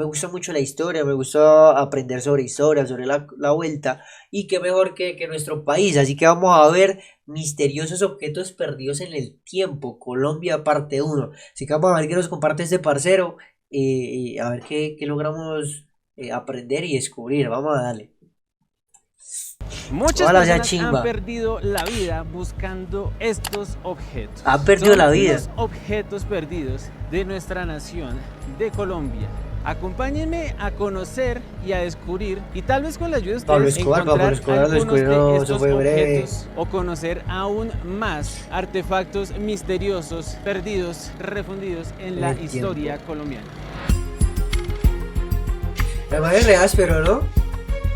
me gusta mucho la historia, me gusta aprender sobre historia, sobre la vuelta, y qué mejor que nuestro país. Así que vamos a ver misteriosos objetos perdidos en el tiempo, Colombia parte uno. Así que vamos a ver qué nos comparte este parcero, y a ver qué logramos aprender y descubrir. Vamos a darle. Muchas Ojalá sea personas han chimba. perdido la vida buscando estos objetos. Ha perdido Son la vida. los objetos perdidos de nuestra nación, de Colombia. Acompáñenme a conocer y a descubrir, y tal vez con la ayuda de Pablo ustedes Escobar, Pablo encontrar Escobar lo algunos descubrió, de no, eso estos fue breve. objetos o conocer aún más artefactos misteriosos perdidos, refundidos en la historia colombiana. La madre es re áspero, ¿no?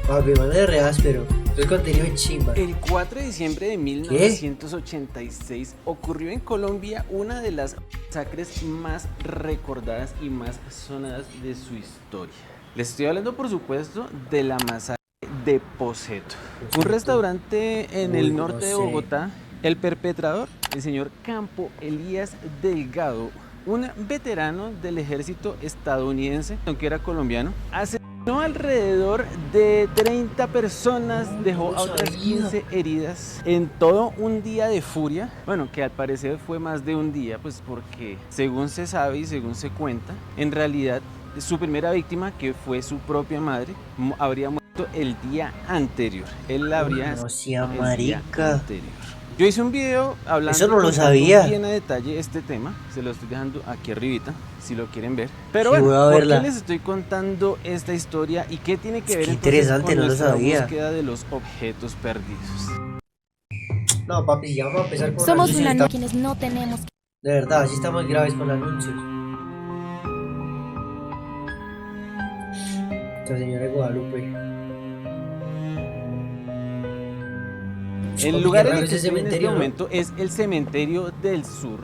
Papi, madre es re áspero. El contenido es chimba. El 4 de diciembre de 1986 ocurrió en Colombia una de las masacres más recordadas y más sonadas de su historia. Les estoy hablando, por supuesto, de la masacre de Poseto. Un restaurante en el norte de Bogotá. El perpetrador, el señor Campo Elías Delgado, un veterano del ejército estadounidense, aunque era colombiano, asesinó alrededor de 30 personas, dejó a otras 15 heridas en todo un día de furia. Bueno, que al parecer fue más de un día, pues porque según se sabe y según se cuenta, en realidad su primera víctima, que fue su propia madre, habría muerto el día anterior. Él la habría asesinado el día anterior. Yo hice un video hablando, eso no lo sabía, bien a detalle este tema, se lo estoy dejando aquí arribita, si lo quieren ver. Pero sí, bueno, ¿por qué les estoy contando esta historia y qué tiene que ver interesante, con no nuestra lo sabía. búsqueda de los objetos perdidos? No, papi, ya vamos a empezar con somos una niña quienes no tenemos. De verdad, así estamos graves con anuncios. Esta señora de Guadalupe. El lugar en el que estoy en este momento es el Cementerio del Sur.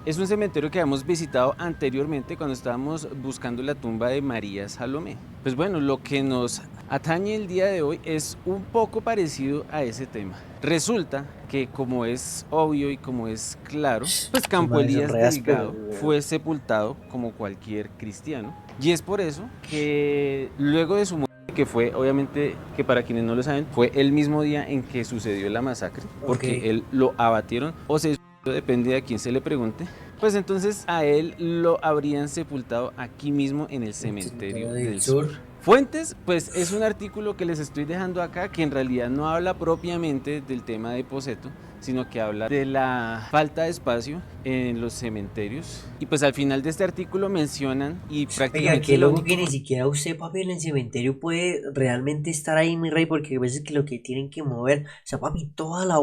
Es un cementerio que hemos visitado anteriormente cuando estábamos buscando la tumba de María Salomé. Pues bueno, lo que nos atañe el día de hoy es un poco parecido a ese tema. Resulta que, como es obvio y como es claro, pues Campo Elías Delgado fue sepultado como cualquier cristiano. Y es por eso que luego de su muerte, que fue, obviamente, que para quienes no lo saben, fue el mismo día en que sucedió la masacre, porque él lo abatieron, o se depende de a quién se le pregunte, pues entonces a él lo habrían sepultado aquí mismo en el Cementerio del Sur. Fuentes, pues es un artículo que les estoy dejando acá, que en realidad no habla propiamente del tema de Poseto, sino que habla de la falta de espacio en los cementerios. Y pues al final de este artículo mencionan y prácticamente... Oiga, qué loco que ni siquiera usted, papi, en el cementerio puede realmente estar ahí, mi rey, porque a veces que lo que tienen que mover, o sea, papi, toda la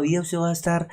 vida usted va a estar,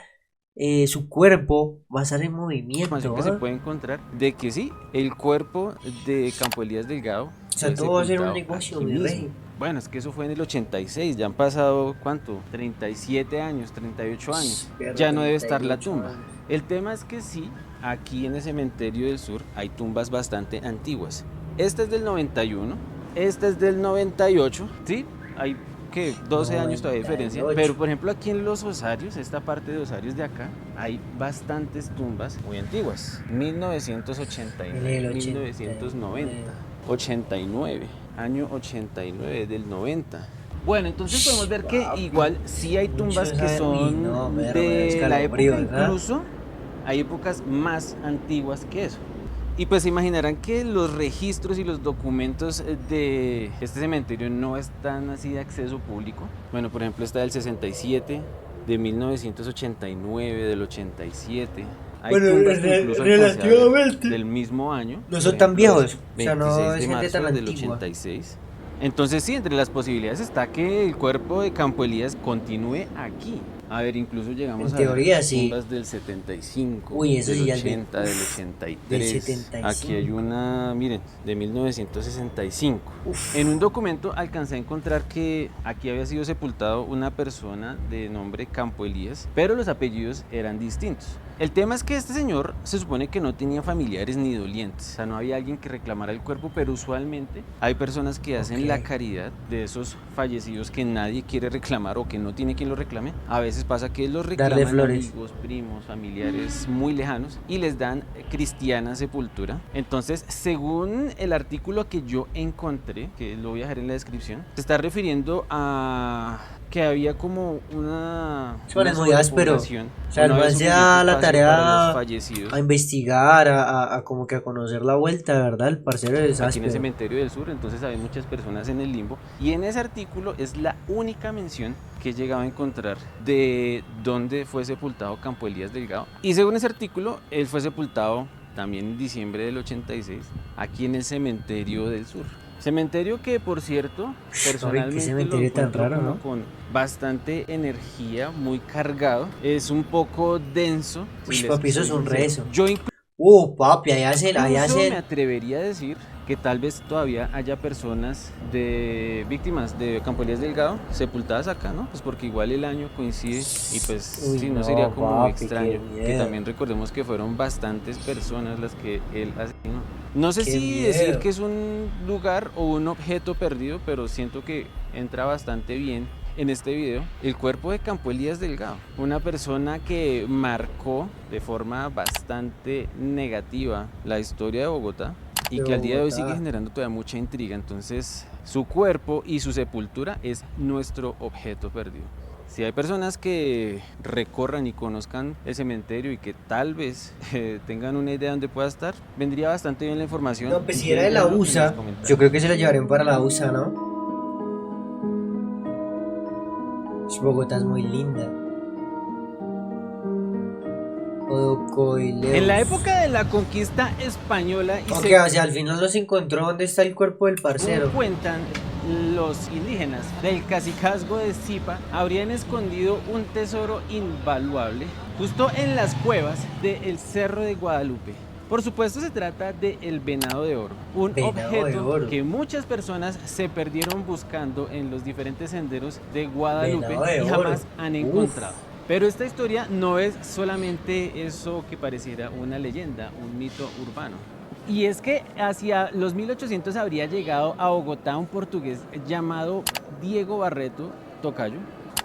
su cuerpo va a estar en movimiento. Que se puede encontrar de que sí, el cuerpo de Campo Elías Delgado, o sea, todo va a ser un negocio, mi rey. Bueno, es que eso fue en el 86, ya han pasado, ¿cuánto? 37 años, 38 años, ya no debe estar la tumba. El tema es que sí, aquí en el Cementerio del Sur hay tumbas bastante antiguas. Esta es del 91, esta es del 98, ¿sí? Hay, ¿qué? 12 años todavía de diferencia, pero por ejemplo aquí en Los Osarios, esta parte de Osarios de acá, hay bastantes tumbas muy antiguas, 1989, 1990, 89. Año 89 del 90. Bueno, entonces podemos ver que igual sí hay tumbas que son de la época, incluso hay épocas más antiguas que eso. Y pues se imaginarán que los registros y los documentos de este cementerio no están así de acceso público. Bueno, por ejemplo, está del 67, de 1989, del 87. Hay tumbas que incluso relativamente del mismo año. No son tan viejos, o sea, no es gente tan antigua. Del 86. Entonces sí, entre las posibilidades está que el cuerpo de Campo Elías continúe aquí. A ver, incluso llegamos en teoría, a ver sí. tumbas del 75, uy, eso del sí, 80, del 83. Del 75. Aquí hay una, miren, de 1965. Uf. En un documento alcancé a encontrar que aquí había sido sepultado una persona de nombre Campo Elías, pero los apellidos eran distintos. El tema es que este señor se supone que no tenía familiares ni dolientes, o sea, no había alguien que reclamara el cuerpo, pero usualmente hay personas que hacen la caridad de esos fallecidos que nadie quiere reclamar o que no tiene quien lo reclame. A veces Entonces pasa que los Darle reclaman flores. amigos, primos, familiares muy lejanos y les dan cristiana sepultura. Entonces, según el artículo que yo encontré, que lo voy a dejar en la descripción, se está refiriendo a que había como una Muy áspero. O sobrepoblación, sea, el no había man se suficiente da la espacio para los tarea fallecidos a investigar, a como que a conocer la vuelta, ¿verdad? El parcero es aquí en el áspero. cementerio del sur, entonces hay muchas personas en el limbo y en ese artículo es la única mención que he llegado a encontrar de dónde fue sepultado Campo Elías Delgado. Y según ese artículo, él fue sepultado también en diciembre del 86 aquí en el cementerio del sur. Cementerio que, por cierto, Qué personalmente lo cementerio tan encuentro raro, como ¿no? con bastante energía, muy cargado. Es un poco denso, si Uy, les papi, eso soy es un sincero. rezo. Yo Papi, ahí incluso me hacen. atrevería a decir que tal vez todavía haya personas de víctimas de Campo Elías Delgado sepultadas acá, ¿no? Pues porque igual el año coincide y pues Uy, sí, no sería como papi, qué extraño que miedo. también recordemos que fueron bastantes personas las que él asesinó. No sé Qué si decir miedo. que es un lugar o un objeto perdido, pero siento que entra bastante bien en este video el cuerpo de Campo Elías Delgado, una persona que marcó de forma bastante negativa la historia de Bogotá y De que al día de hoy sigue Bogotá. generando todavía mucha intriga. Entonces, su cuerpo y su sepultura es nuestro objeto perdido. Si hay personas que recorran y conozcan el cementerio y que tal vez tengan una idea de dónde pueda estar, vendría bastante bien la información. No, pues Y si era de la déjenlo en los USA, yo comentarios. creo que se lo llevarían para la USA, ¿no? Bogotá es muy linda. En la Ocoileus. época de la conquista española y Ok, o sea, al final no se encontró dónde está el cuerpo del según parcero. cuentan los indígenas del cacicazgo de Zipa, habrían escondido un tesoro invaluable justo en las cuevas del Cerro de Guadalupe. Por supuesto se trata del venado de oro, un Venado de objeto oro. que muchas personas se perdieron buscando en los diferentes senderos de Guadalupe Venado de y oro. jamás han Uf. encontrado. Pero esta historia no es solamente eso que pareciera una leyenda, un mito urbano. Y es que hacia los 1800 habría llegado a Bogotá un portugués llamado Diego Barreto Tocayo,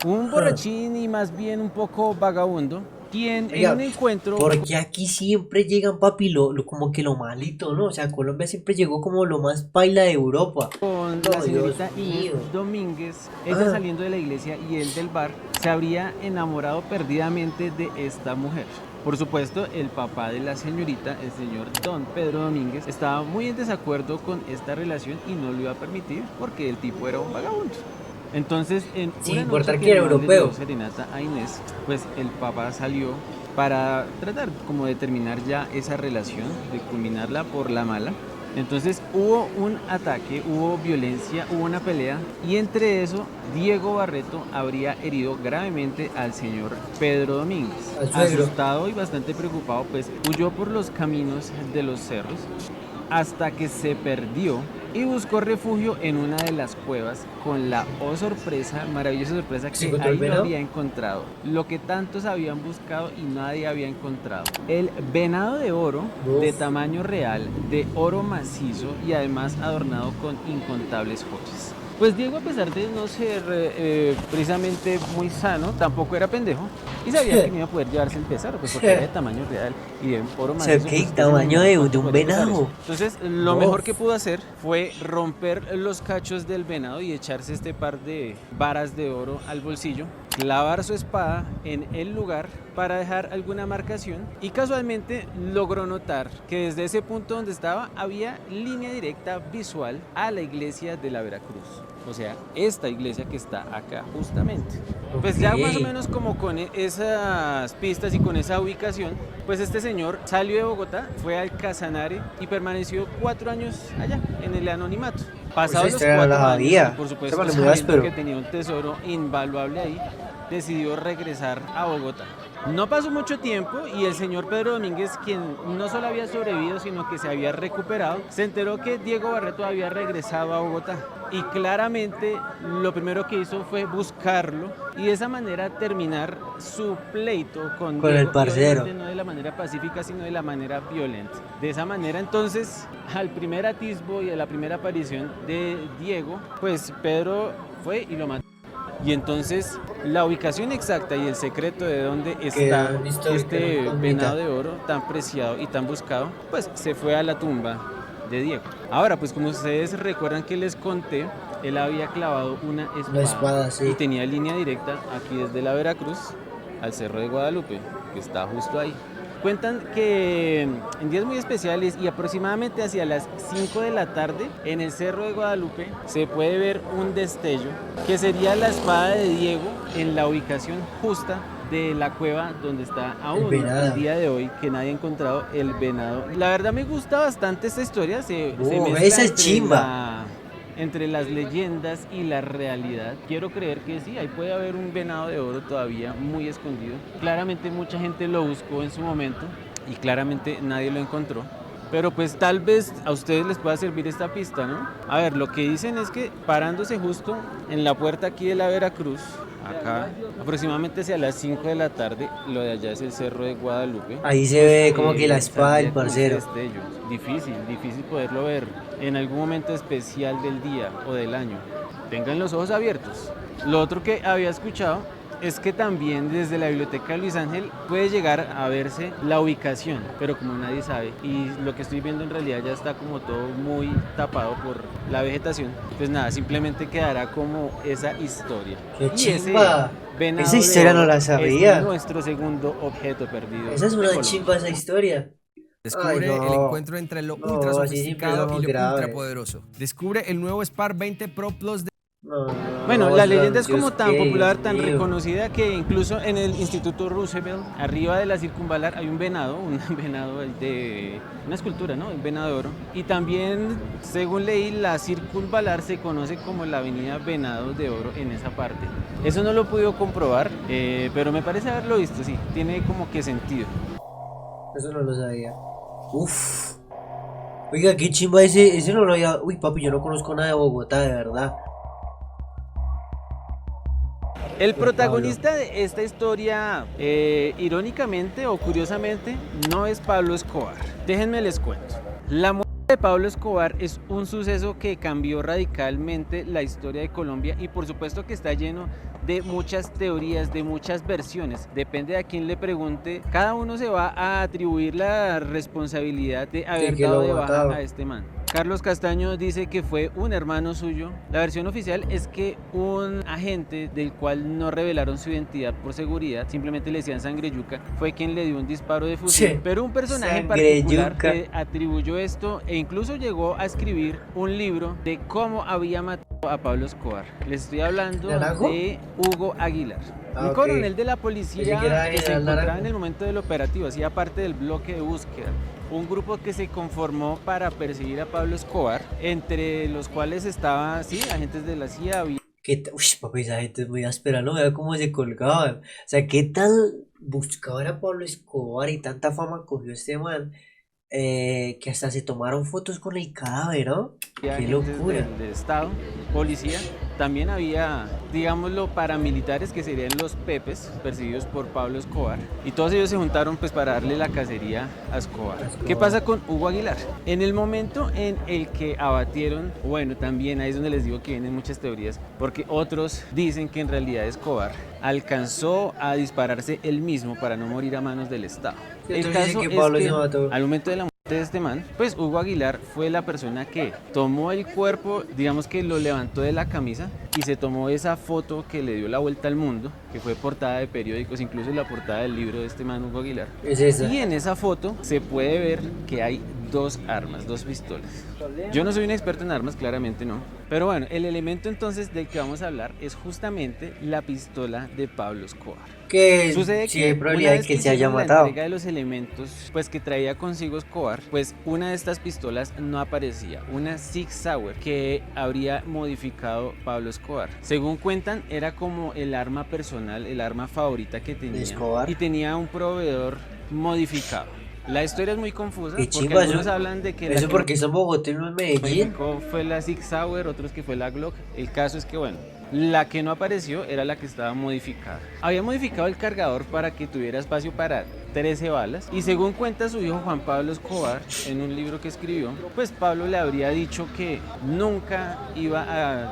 un borrachín y más bien un poco vagabundo, quien en un Oiga, encuentro porque aquí siempre llegan, papi, como que lo malito, ¿no? O sea, Colombia siempre llegó como lo más paila de Europa. con No, la Dios señorita Inés mío. Domínguez, ella Ah, saliendo de la iglesia y él del bar, se habría enamorado perdidamente de esta mujer. Por supuesto, el papá de la señorita, el señor Don Pedro Domínguez, estaba muy en desacuerdo con esta relación y no lo iba a permitir porque el tipo era un vagabundo. Entonces, en sin una noche importar que que era el man le dio europeo. serenata a Inés, pues el papá salió para tratar como de terminar ya esa relación, de culminarla por la mala. Entonces hubo un ataque, hubo violencia, hubo una pelea y entre eso Diego Barreto habría herido gravemente al señor Pedro Domínguez. Al suegro. Asustado y bastante preocupado, pues huyó por los caminos de los cerros hasta que se perdió y buscó refugio en una de las cuevas con la sorpresa, maravillosa sorpresa ¿Se que encontró el ahí lo venado? había encontrado, lo que tantos habían buscado y nadie había encontrado. El venado de oro de Uf. tamaño real, de oro macizo y además adornado con incontables joyas. Pues Diego, a pesar de no ser precisamente muy sano, tampoco era pendejo y sabía que no iba a poder llevarse el tesoro, pues porque era de tamaño real y de oro O sea, macizo. ¿qué Pues, usted se tamaño imagina de cuánto un podría pesar eso. venado? Entonces, lo Bof. mejor que pudo hacer fue romper los cachos del venado y echarse este par de varas de oro al bolsillo, clavar su espada en el lugar para dejar alguna marcación y casualmente logró notar que desde ese punto donde estaba había línea directa visual a la iglesia de la Veracruz. O sea, esta iglesia que está acá justamente. Pues ya más o Ok. menos como con esas pistas y con esa ubicación, pues este señor salió de Bogotá, fue al Casanare y permaneció 4 años allá, en el anonimato. Pasados los Esta no 4 la años, y sabía. por Ese supuesto vale muy sabiendo áspero. que tenía un tesoro invaluable ahí, decidió regresar a Bogotá. No pasó mucho tiempo y el señor Pedro Domínguez, quien no solo había sobrevivido, sino que se había recuperado, se enteró que Diego Barreto había regresado a Bogotá. Y claramente lo primero que hizo fue buscarlo y de esa manera terminar su pleito con Con el Diego, y parcero. obviamente no de la manera pacífica, sino de la manera violenta. De esa manera entonces, al primer atisbo y a la primera aparición de Diego, pues Pedro fue y lo mató. Y entonces la ubicación exacta y el secreto de dónde está Quedaron históricas, este incógnita. venado de oro tan preciado y tan buscado, pues se fue a la tumba de Diego. Ahora, pues como ustedes recuerdan que les conté, él había clavado una Una espada, sí. y tenía línea directa aquí desde la Veracruz al Cerro de Guadalupe, que está justo ahí. Cuentan que en días muy especiales y aproximadamente hacia las 5 de la tarde en el Cerro de Guadalupe se puede ver un destello que sería la espada de Diego en la ubicación justa de la cueva donde está aún el día de hoy, que nadie ha encontrado el venado. La verdad me gusta bastante esta historia, se mezcla esa es chimba. entre las leyendas y la realidad. Quiero creer que sí, ahí puede haber un venado de oro todavía muy escondido. Claramente mucha gente lo buscó en su momento y claramente nadie lo encontró. Pero pues tal vez a ustedes les pueda servir esta pista, ¿no? A ver, lo que dicen es que parándose justo en la puerta aquí de la Veracruz, acá, aproximadamente hacia las 5 de la tarde, lo de allá es el Cerro de Guadalupe. Ahí se ve como que la espada del saldría con ese parcero. destello. Difícil poderlo ver en algún momento especial del día o del año. Tengan los ojos abiertos. Lo otro que había escuchado es que también desde la biblioteca Luis Ángel puede llegar a verse la ubicación, pero como nadie sabe y lo que estoy viendo en realidad ya está como todo muy tapado por la vegetación, pues nada, simplemente quedará como esa historia. ¡Qué Y ese chimba! venado Esa de historia oro no la es sabía. nuestro segundo objeto perdido. Esa es de una Colombia. chimba esa historia. Ay, Descubre el no. encuentro entre lo No, ultra así siempre sofisticado y somos lo graves. ultra poderoso. Descubre el nuevo Spar 20 Pro Plus de Bueno, No, la esos leyenda es como anuncios, tan ¿qué? popular, Dios tan mío. reconocida que incluso en el Instituto Roosevelt, arriba de la circunvalar, hay un venado, de una escultura, ¿no? Un venado de oro. Y también, según leí, la circunvalar se conoce como la avenida Venados de Oro en esa parte. Eso no lo he podido comprobar, pero me parece haberlo visto, sí, tiene como que sentido. Eso no lo sabía. Uf. Oiga, qué chimba ese no lo había. Uy, papi, yo no conozco nada de Bogotá, de verdad. El Pablo. protagonista de esta historia, irónicamente o curiosamente, no es Pablo Escobar. Déjenme les cuento. La muerte de Pablo Escobar es un suceso que cambió radicalmente la historia de Colombia y por supuesto que está lleno de muchas teorías, de muchas versiones. Depende de a quién le pregunte. Cada uno se va a atribuir la responsabilidad de haber que dado lo de baja mataba. a este man. Carlos Castaño dice que fue un hermano suyo. La versión oficial es que un agente del cual no revelaron su identidad por seguridad, simplemente le decían Sangre Yuca, fue quien le dio un disparo de fusil. Sí. Pero un personaje en Sangre particular Yuca. le atribuyó esto e incluso llegó a escribir un libro de cómo había matado a Pablo Escobar. Les estoy hablando ¿Naranjo? de Hugo Aguilar. Ah, Un ok. coronel de la Pensé policía que era que se General encontraba Naranjo. en el momento del operativo, hacía parte del bloque de búsqueda. Un grupo que se conformó para perseguir a Pablo Escobar, entre los cuales estaba, sí, agentes de la CIA. Uy, papi, esa gente es muy áspera, ¿no? Vea cómo se colgaban. O sea, ¿qué tal buscaban a Pablo Escobar y tanta fama cogió este man? Que hasta se tomaron fotos con el cadáver, ¿no? Qué Agentes locura. del Estado, policía, también había, digámoslo, paramilitares que serían los Pepes, perseguidos por Pablo Escobar, y todos ellos se juntaron pues para darle la cacería a Escobar. ¿Qué pasa con Hugo Aguilar? En el momento en el que abatieron, bueno, también ahí es donde les digo que vienen muchas teorías, porque otros dicen que en realidad Escobar alcanzó a dispararse él mismo para no morir a manos del Estado. Y El otros dicen caso que es Pablo que se mató. al momento de la de este man, pues Hugo Aguilar fue la persona que tomó el cuerpo, digamos que lo levantó de la camisa y se tomó esa foto que le dio la vuelta al mundo, que fue portada de periódicos, incluso la portada del libro de este man Hugo Aguilar. Es esa. Y en esa foto se puede ver que hay dos armas, dos pistolas. Yo no soy un experto en armas, claramente no. Pero bueno, el elemento entonces del que vamos a hablar es justamente la pistola de Pablo Escobar. Que Sucede sí que hay probabilidad una de vez que se haya hicieron la matado. entrega de los elementos pues que traía consigo Escobar, pues una de estas pistolas no aparecía, una Sig Sauer que habría modificado Pablo Escobar. Según cuentan, era como el arma personal, el arma favorita que tenía Escobar. y tenía un proveedor modificado. La historia es muy confusa Qué porque chimba, algunos eso- hablan de que la Eso que porque son bogotenos en Medellín. modificó fue la Sig Sauer, otros que fue la Glock. El caso es que bueno, la que no apareció era la que estaba modificada. Había modificado el cargador para que tuviera espacio para 13 balas. Y según cuenta su hijo Juan Pablo Escobar en un libro que escribió, pues Pablo le habría dicho que nunca iba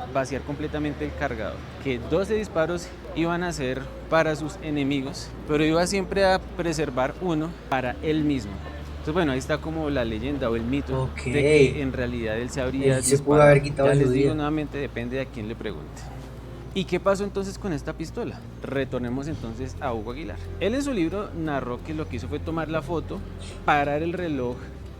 a vaciar completamente el cargador, que 12 disparos iban a ser para sus enemigos, pero iba siempre a preservar uno para él mismo. Entonces, bueno, ahí está como la leyenda o el mito de que en realidad él se habría Él se pudo haber disparado. quitado Ya su les digo vida. nuevamente, depende de a quién le pregunte. ¿Y qué pasó entonces con esta pistola? Retornemos entonces a Hugo Aguilar. Él en su libro narró que lo que hizo fue tomar la foto, parar el reloj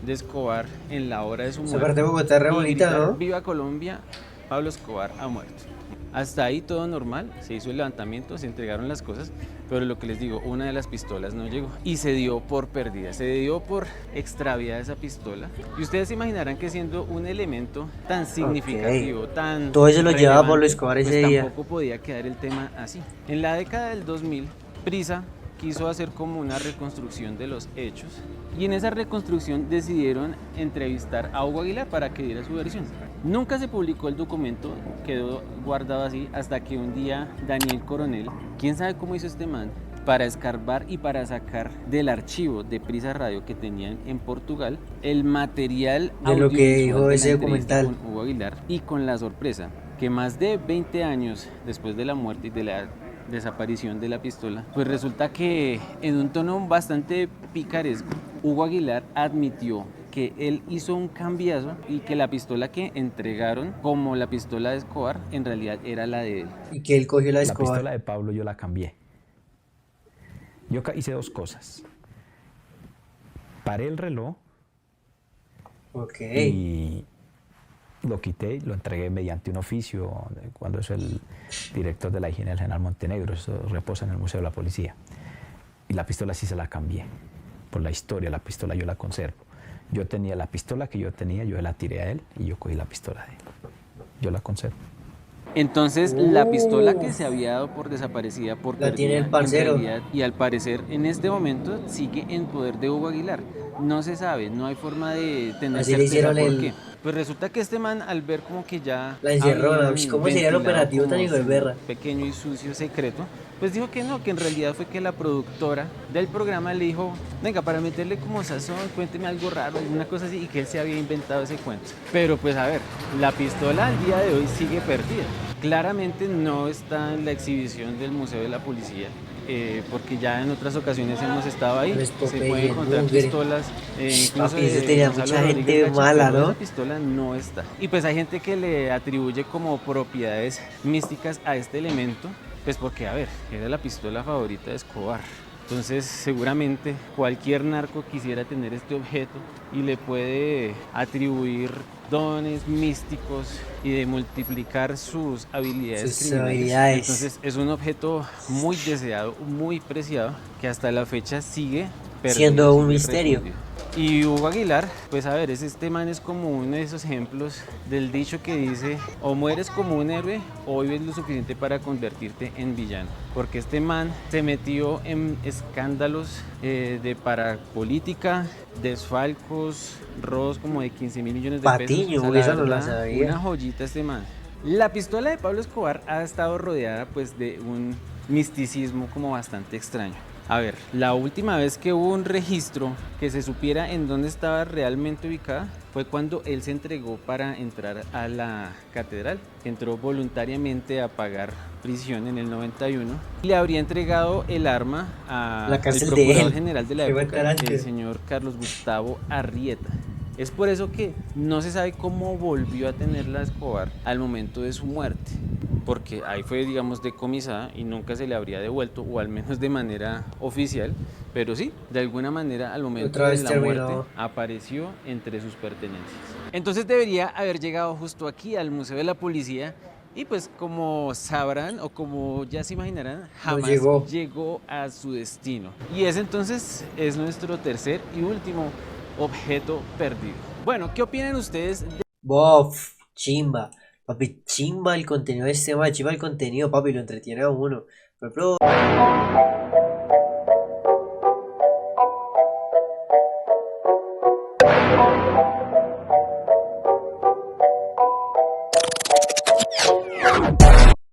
de Escobar en la hora de su Esa muerte parte de Bogotá es re y bonita, gritar, ¿no? "Viva Colombia, Pablo Escobar ha muerto". Hasta ahí todo normal, se hizo el levantamiento, se entregaron las cosas, pero lo que les digo, una de las pistolas no llegó y se dio por perdida, se dio por extraviada esa pistola. Y ustedes se imaginarán que siendo un elemento tan significativo, tan Todo eso lo llevaba Pablo relevante, Escobar pues ese día. tampoco podía quedar el tema así. En la década del 2000, Prisa quiso hacer como una reconstrucción de los hechos y en esa reconstrucción decidieron entrevistar a Hugo Aguilar para que diera su versión. Nunca se publicó el documento, quedó guardado así hasta que un día Daniel Coronel, quién sabe cómo hizo este man, para escarbar y para sacar del archivo de Prisa Radio que tenían en Portugal el material De lo que audiovisual dijo de la ese entrevista documental. con Hugo Aguilar, y con la sorpresa que más de 20 años después de la muerte y de la desaparición de la pistola, pues resulta que en un tono bastante picaresco, Hugo Aguilar admitió que él hizo un cambiazo y que la pistola que entregaron como la pistola de Escobar en realidad era la de él. Y que él cogió la La Escobar. pistola de Pablo yo la cambié. Yo hice dos cosas. Paré el reloj Ok. y lo quité, lo entregué mediante un oficio, cuando es el director de la higiene del general Montenegro, eso reposa en el Museo de la Policía. Y la pistola sí se la cambié, por la historia, la pistola yo la conservo. Yo tenía la pistola que yo tenía, yo la tiré a él y yo cogí la pistola de él. Yo la conservo. Entonces la pistola que se había dado por desaparecida, por La tiene el perdida, parcero. en realidad, y al parecer en este momento sigue en poder de Hugo Aguilar. No se sabe, no hay forma de tener Así le certeza hicieron por el- qué. Pues resulta que este man, al ver como que ya La encerrona. habían ¿Cómo sería el ventilado operativo tan como hijo de su perra? pequeño y sucio secreto, pues dijo que no, que en realidad fue que la productora del programa le dijo, venga, para meterle como sazón, cuénteme algo raro, alguna cosa así, y que él se había inventado ese cuento. Pero pues a ver, la pistola al día de hoy sigue perdida. Claramente no está en la exhibición del Museo de la Policía, porque ya en otras ocasiones hemos estado ahí. Pues Se Popeye, pueden encontrar Bugre. pistolas, incluso Papi, eso de tenía Gonzalo mucha Rodríguez gente Gacha, mala, pero ¿no? esa pistola no está. Y pues hay gente que le atribuye como propiedades místicas a este elemento, pues porque, a ver, era la pistola favorita de Escobar. Entonces seguramente cualquier narco quisiera tener este objeto y le puede atribuir dones místicos y de multiplicar sus habilidades Sus criminales. habilidades. Entonces es un objeto muy deseado, muy preciado, que hasta la fecha sigue perdido, Siendo un sigue misterio. refundido. Y Hugo Aguilar, pues a ver, este man es como uno de esos ejemplos del dicho que dice, o mueres como un héroe o vives lo suficiente para convertirte en villano. Porque este man se metió en escándalos de parapolítica, desfalcos, robos como de 15 mil millones de Patiño, pesos. O sea, esa no la verdad, sabía. una joyita este man. La pistola de Pablo Escobar ha estado rodeada pues de un misticismo como bastante extraño. A ver, la última vez que hubo un registro que se supiera en dónde estaba realmente ubicada fue cuando él se entregó para entrar a la catedral. Entró voluntariamente a pagar prisión en el 91 y le habría entregado el arma La al cárcel de procurador él. general de la Qué época, bacaracho. el señor Carlos Gustavo Arrieta. Es por eso que no se sabe cómo volvió a tenerla Escobar al momento de su muerte, porque ahí fue, digamos, decomisada y nunca se le habría devuelto, o al menos de manera oficial, pero sí, de alguna manera al momento Otra de vez la terminó. muerte apareció entre sus pertenencias. Entonces debería haber llegado justo aquí al Museo de la Policía y pues como sabrán o como ya se imaginarán, jamás llegó. llegó a su destino. Y ese entonces es nuestro tercer y último objeto perdido. Bueno, ¿qué opinan ustedes? Bof, chimba. Papi, chimba el contenido de este tema, chimba el contenido, papi, lo entretiene a uno. Por ejemplo,